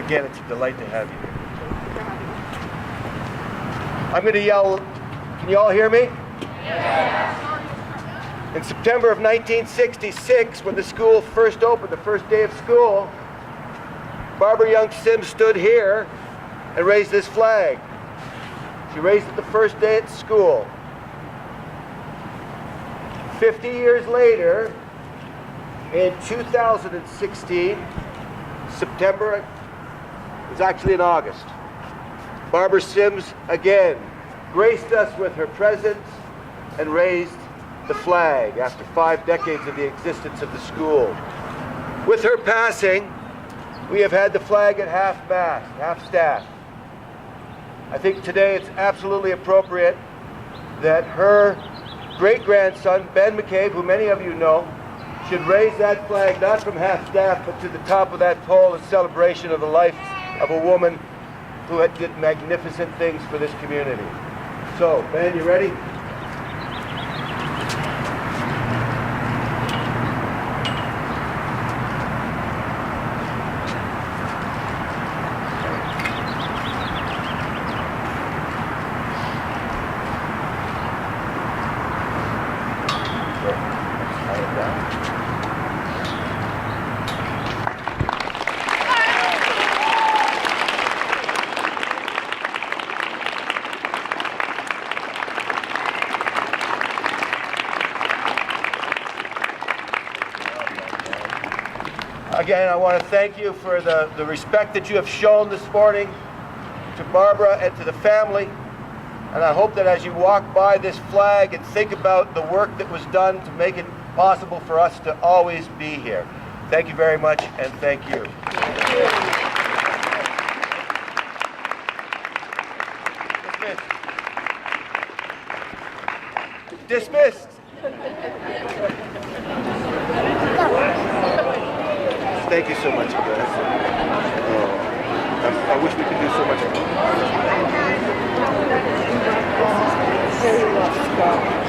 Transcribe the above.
Again, it's a delight to have you here. I'm going to yell, can you all hear me? Yeah. In September of 1966, when the school first opened, the first day of school, Barbara Young Sims stood here and raised this flag. She raised it the first day at school. 50 years later, in 2016, September, it was actually in August, Barbara Sims again graced us with her presence and raised the flag after 5 decades of the existence of the school. With her passing, we have had the flag at half-mast, half-staff. I think today it's absolutely appropriate that her great-grandson, Ben McCabe, who many of you know, should raise that flag not from half-staff but to the top of that pole in celebration of the life of a woman who had did magnificent things for this community. So, Ben, you ready? Again, I want to thank you for the respect that you have shown this morning to Barbara and to the family. And I hope that as you walk by this flag and think about the work that was done to make it possible for us to always be here. Thank you very much, and thank you. Dismissed. Thank you so much, guys. I wish we could do so much more.